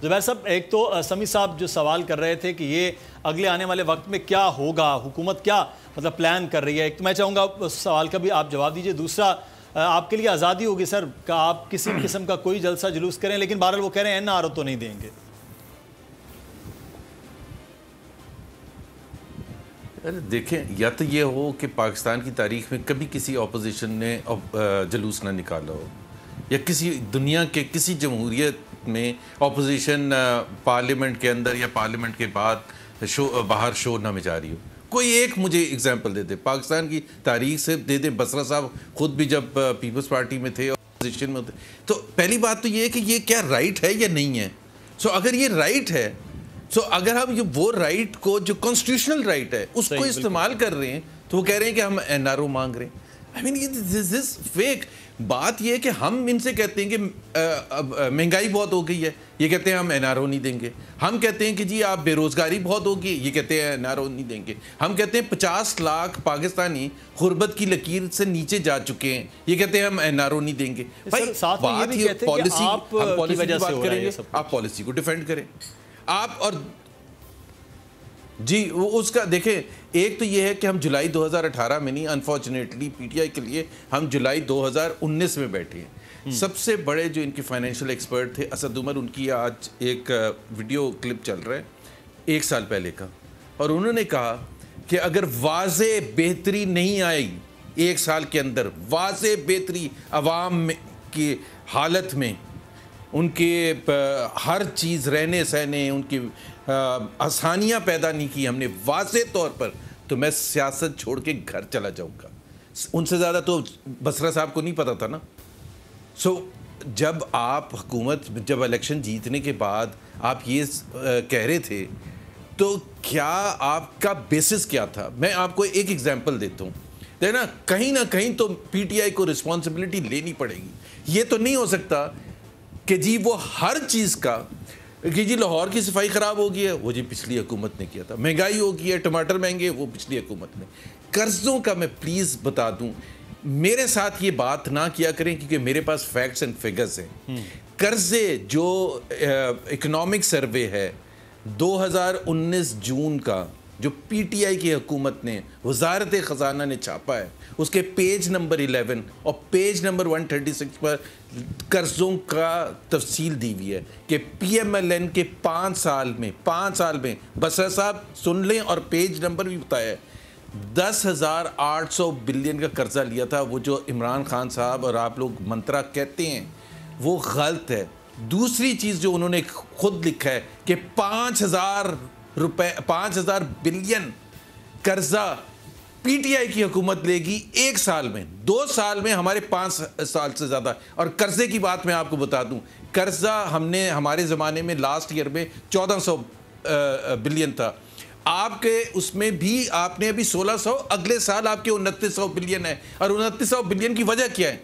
زبیر صاحب، ایک تو سمیع صاحب جو سوال کر رہے تھے کہ یہ اگلے آنے والے وقت میں کیا ہوگا، حکومت کیا مطلب پلان کر رہی ہے، ایک تو میں چاہوں گا اس سوال کا بھی آپ جواب دیجئے. دوسرا، آپ کے لیے آزادی ہوگی سر کہ آپ کسی قسم کا کوئی جلسہ جلوس کریں، لیکن بہرحال وہ کہہ رہے ہیں NRO تو نہیں دیں گے. دیکھیں، یا تو یہ ہو کہ پاکستان کی تاریخ میں کبھی کسی اپوزیشن نے جلوس نہ نکالا ہو، یا کسی دنیا کے کسی جمہوریت میں اپوزیشن پارلیمنٹ کے اندر یا پارلیمنٹ کے بعد باہر شور نہ مچا رہی ہو. کوئی ایک مجھے اگزامپل دے دے پاکستان کی تاریخ سے، دے دے. بسرا صاحب خود بھی جب پیپلز پارٹی میں تھے، اپوزیشن میں تھے. تو پہلی بات تو یہ ہے کہ یہ کیا رائٹ ہے یا نہیں ہے. اگر یہ رائٹ ہے، اگر ہم وہ رائٹ کو جو کانسٹیٹیوشنل رائٹ ہے اس کو استعمال کر رہے ہیں، تو وہ کہہ رہے ہیں کہ ہم NRO مانگ رہے ہیں. this is fake. بات یہ ہے کہ ہم ان سے کہتے ہیں کہ مہنگائی بہت ہو گئی ہے، یہ کہتے ہیں ہم NRO نہیں دیں گے. ہم کہتے ہیں کہ جی آپ بے روزگاری بہت ہوگی، یہ کہتے ہیں NRO نہیں دیں گے. ہم کہتے ہیں 50 لاکھ پاکستانی غربت کی لکیر سے نیچے جا چکے ہیں، یہ کہتے ہیں ہم NRO نہیں دیں گے. بات یہ پالیسی، ہم پالیسی کی بات کریں گے، آپ پالیسی کو ڈیفینڈ کریں آپ. اور جی اس کا دیکھیں، ایک تو یہ ہے کہ ہم جولائی 2018 میں نہیں، انفارچونیٹلی پی ٹی آئی کے لیے ہم جولائی 2019 میں بیٹھے ہیں. سب سے بڑے جو ان کے فائنینشیل ایکسپرٹ تھے اسد عمر، ان کی آج ایک ویڈیو کلپ چل رہا ہے 1 سال پہلے کا، اور انہوں نے کہا کہ اگر واضح بہتری نہیں آئی 1 سال کے اندر، واضح بہتری عوام کی حالت میں، ان کے ہر چیز رہنے سہنے، ان کی آسانیاں پیدا نہیں کی ہم نے واضح طور پر، تو میں سیاست چھوڑ کے گھر چلا جاؤں گا. ان سے زیادہ تو بسرا صاحب کو نہیں پتا تھا نا. جب آپ حکومت، جب الیکشن جیتنے کے بعد آپ یہ کہہ رہے تھے، تو کیا آپ کا بیسس کیا تھا؟ میں آپ کو ایک ایگزامپل دیتا ہوں. دیکھنا، کہیں نہ کہیں تو پی ٹی آئی کو رسپانسبلٹی لینی پڑے گی. یہ تو نہیں ہو سکتا کہ جی وہ ہر چیز کا، کہ جی لاہور کی صفائی خراب ہو گئی ہے، وہ جی پچھلی حکومت نے کیا تھا. مہنگائی ہو گئی ہے، ٹماٹر مہنگے، وہ پچھلی حکومت نے. قرضوں کا میں پلیز بتا دوں، میرے ساتھ یہ بات نہ کیا کریں کیونکہ میرے پاس فیکٹس اینڈ فگرز ہیں. قرضے جو اکنامک سروے ہے 2019 جون کا، جو پی ٹی آئی کی حکومت نے، وزارت خزانہ نے چھاپا ہے، اس کے پیج نمبر 11 اور پیج نمبر 136 پر قرضوں کا تفصیل دی ہوئی ہے کہ پی ایم ایل این کے 5 سال میں بسرا صاحب سن لیں، اور پیج نمبر بھی بتایا ہے، 10,800 بلین کا قرضہ لیا تھا. وہ جو عمران خان صاحب اور آپ لوگ منترا کہتے ہیں وہ غلط ہے. دوسری چیز جو انہوں نے خود لکھا ہے کہ 5,000 بلین قرضہ پی ٹی آئی کی حکومت لے گی 1 سال میں. 2 سال میں ہمارے 5 سال سے زیادہ. اور قرضے کی بات میں آپ کو بتا دوں، قرضہ ہم نے ہمارے زمانے میں لاسٹ ایئر میں 1400 بلین تھا. آپ کے اس میں بھی آپ نے ابھی 1600، اگلے سال آپ کے 2900 بلین ہے. اور 2900 بلین کی وجہ کیا ہے؟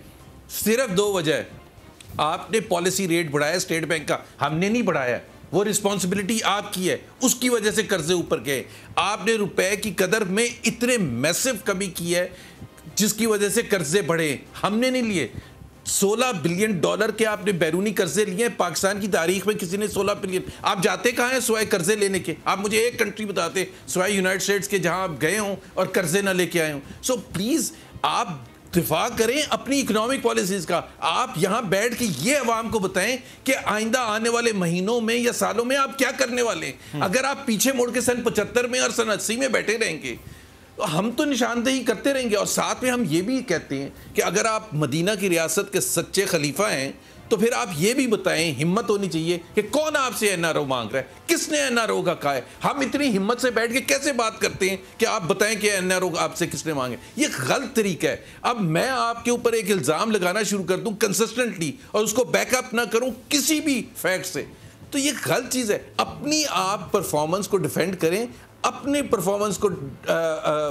صرف 2 وجہ ہے. آپ نے پالیسی ریٹ بڑھایا اسٹیٹ بینک کا، ہم نے نہیں بڑھایا، وہ رسپانسبلٹی آپ کی ہے، اس کی وجہ سے قرضے اوپر گئے. آپ نے روپے کی قدر میں اتنے میسو کمی کی ہے جس کی وجہ سے قرضے بڑھے، ہم نے نہیں لیے. $16 بلین کے آپ نے بیرونی قرضے لیے ہیں. پاکستان کی تاریخ میں کسی نے 16 بلین. آپ جاتے کہاں ہیں سوائے قرضے لینے کے؟ آپ مجھے ایک کنٹری بتاتے سوائے یونائٹڈ اسٹیٹس کے جہاں آپ گئے ہوں اور قرضے نہ لے کے آئے ہوں. پلیز آپ دفاع کریں اپنی اکنامک پالیسیز کا. آپ یہاں بیٹھ کے یہ عوام کو بتائیں کہ آئندہ آنے والے مہینوں میں یا سالوں میں آپ کیا کرنے والے ہیں. اگر آپ پیچھے مڑ کے سن 75 میں اور سن 80 میں بیٹھے رہیں گے، ہم تو نشاندہی کرتے رہیں گے. اور ساتھ میں ہم یہ بھی کہتے ہیں کہ اگر آپ مدینہ کی ریاست کے سچے خلیفہ ہیں تو پھر آپ یہ بھی بتائیں، ہمت ہونی چاہیے کہ کون آپ سے NRO مانگ رہا ہے، کس نے NRO کا کہا ہے. ہم اتنی ہمت سے بیٹھ کے کیسے بات کرتے ہیں کہ آپ بتائیں کہ NRO آپ سے کس نے مانگے؟ یہ غلط طریقہ ہے. اب میں آپ کے اوپر ایک الزام لگانا شروع کر دوں کنسسٹنٹلی اور اس کو بیک اپ نہ کروں کسی بھی فیکٹ سے، تو یہ غلط چیز ہے. اپنی آپ پرفارمنس کو ڈیفینڈ کریں، اپنے پرفارمنس کو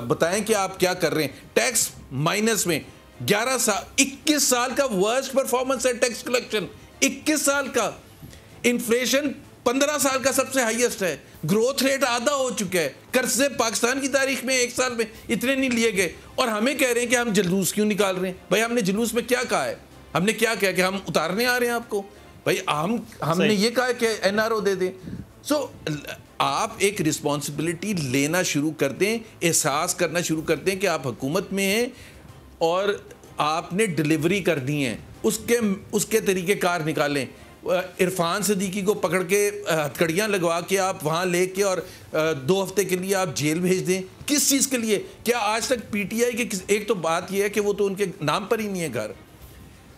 بتائیں کہ آپ کیا کر رہے ہیں. ٹیکس مائنس میں 21 سال کا ورسٹ پرفارمنس ہے ٹیکس کلیکشن، 21 سال کا. انفلیشن 15 سال کا سب سے ہائیسٹ ہے. گروتھ ریٹ آدھا ہو چکا ہے. قرضے پاکستان کی تاریخ میں 1 سال میں اتنے نہیں لیے گئے. اور ہمیں کہہ رہے ہیں کہ ہم جلوس کیوں نکال رہے ہیں؟ بھائی ہم نے جلوس میں کیا کہا ہے؟ ہم نے کیا کہا کہ ہم اتارنے آ رہے ہیں آپ کو؟ بھائی ہم نے یہ کہا کہ NRO دے دیں. سو آپ ایک رسپانسبلٹی لینا شروع کر دیں, احساس کرنا شروع کر دیں کہ آپ حکومت میں ہیں اور آپ نے ڈلیوری کرنی ہے, اس کے طریقے کار نکالیں. عرفان صدیقی کو پکڑ کے ہتھکڑیاں لگوا کے آپ وہاں لے کے اور 2 ہفتے کے لیے آپ جیل بھیج دیں, کس چیز کے لیے؟ کیا آج تک پی ٹی آئی کے ایک تو بات یہ ہے کہ وہ تو ان کے نام پر ہی نہیں ہے گھر,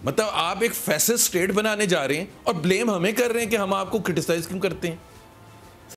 مطلب آپ ایک فیصل سٹیٹ بنانے جا رہے ہیں اور بلیم ہمیں کر رہے ہیں کہ ہم آپ کو کرٹیسائز کیوں کرتے ہیں.